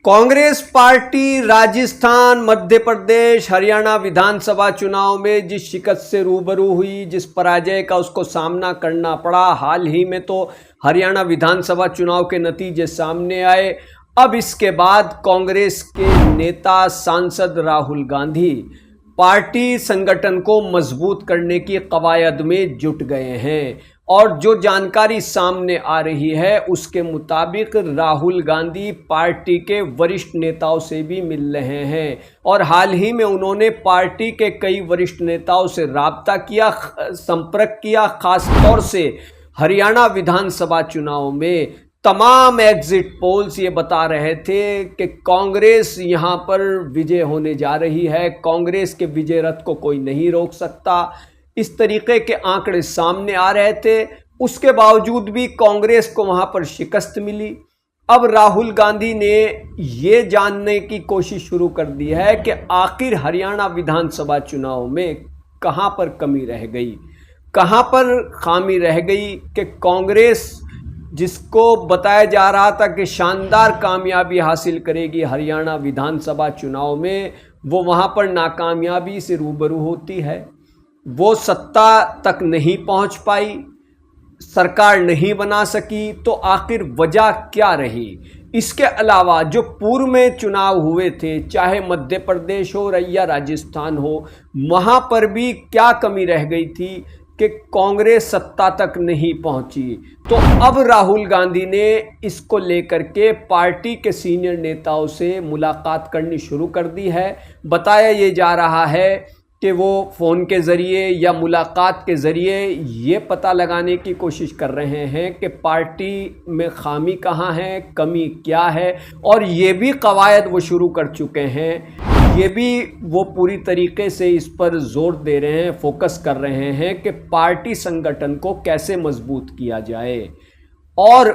Congress party Rajasthan, Madhya Pradesh, Haryana विधानसभा चुनाव में जिस शिकस्त से रूबरू हुई, जिस पराजय का उसको सामना करना पड़ा, हाल ही में तो हरियाणा विधानसभा चुनाव के नतीजे सामने आए। अब इसके बाद कांग्रेस के नेता सांसद राहुल गांधी पार्टी संगठन को मजबूत करने की कवायद में जुट गए हैं और जो जानकारी सामने आ रही है उसके मुताबिक राहुल गांधी पार्टी के वरिष्ठ नेताओं से भी मिल रहे हैं और हाल ही में उन्होंने पार्टी के कई वरिष्ठ नेताओं से राब्ता किया, संपर्क किया। खास तौर से हरियाणा विधानसभा चुनाव में तमाम एग्जिट पोल्स ये बता रहे थे कि कांग्रेस यहाँ पर विजय होने जा रही है, कांग्रेस के विजय रथ को कोई नहीं रोक सकता। इस तरीके के आंकड़े सामने आ रहे थे। उसके बावजूद भी कांग्रेस को वहां पर शिकस्त मिली। अब राहुल गांधी ने ये जानने की कोशिश शुरू कर दी है कि आखिर हरियाणा विधानसभा चुनाव में कहां पर कमी रह गई, कहां पर खामी रह गई कि कांग्रेस जिसको बताया जा रहा था कि शानदार कामयाबी हासिल करेगी हरियाणा विधानसभा चुनाव में, वो वहां पर नाकामयाबी से रूबरू होती है। वो सत्ता तक नहीं पहुंच पाई, सरकार नहीं बना सकी। तो आखिर वजह क्या रही? इसके अलावा जो पूर्व में चुनाव हुए थे, चाहे मध्य प्रदेश हो या राजस्थान हो, वहां पर भी क्या कमी रह गई थी कि कांग्रेस सत्ता तक नहीं पहुंची। तो अब राहुल गांधी ने इसको लेकर के पार्टी के सीनियर नेताओं से मुलाकात करनी शुरू कर दी है। बताया ये जा रहा है कि वो फ़ोन के ज़रिए या मुलाकात के ज़रिए ये पता लगाने की कोशिश कर रहे हैं कि पार्टी में खामी कहाँ है, कमी क्या है, और ये भी कवायद वो शुरू कर चुके हैं। ये भी वो पूरी तरीके से इस पर जोर दे रहे हैं, फोकस कर रहे हैं कि पार्टी संगठन को कैसे मजबूत किया जाए। और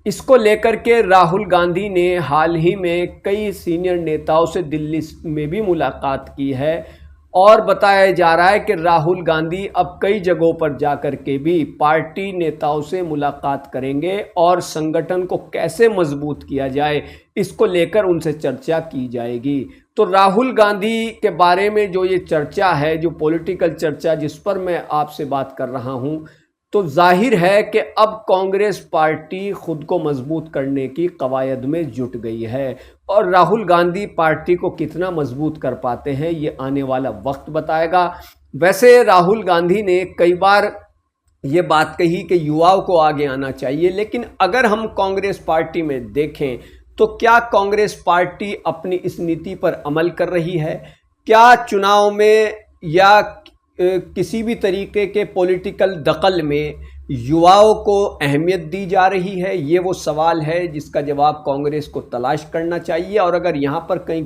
इसको लेकर के राहुल गांधी ने हाल ही में कई सीनियर नेताओं से दिल्ली में भी मुलाकात की है और बताया जा रहा है कि राहुल गांधी अब कई जगहों पर जाकर के भी पार्टी नेताओं से मुलाकात करेंगे और संगठन को कैसे मजबूत किया जाए इसको लेकर उनसे चर्चा की जाएगी। तो राहुल गांधी के बारे में जो ये चर्चा है, जो पॉलिटिकल चर्चा जिस पर मैं आपसे बात कर रहा हूँ, तो जाहिर है कि अब कांग्रेस पार्टी खुद को मजबूत करने की कवायद में जुट गई है और राहुल गांधी पार्टी को कितना मजबूत कर पाते हैं ये आने वाला वक्त बताएगा। वैसे राहुल गांधी ने कई बार ये बात कही कि युवाओं को आगे आना चाहिए, लेकिन अगर हम कांग्रेस पार्टी में देखें तो क्या कांग्रेस पार्टी अपनी इस नीति पर अमल कर रही है? क्या चुनाव में या किसी भी तरीके के पॉलिटिकल दखल में युवाओं को अहमियत दी जा रही है? ये वो सवाल है जिसका जवाब कांग्रेस को तलाश करना चाहिए और अगर यहाँ पर कहीं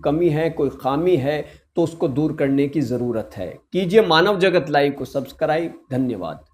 कमी है, कोई खामी है, तो उसको दूर करने की ज़रूरत है। कीजिए मानव जगत लाइव को सब्सक्राइब। धन्यवाद।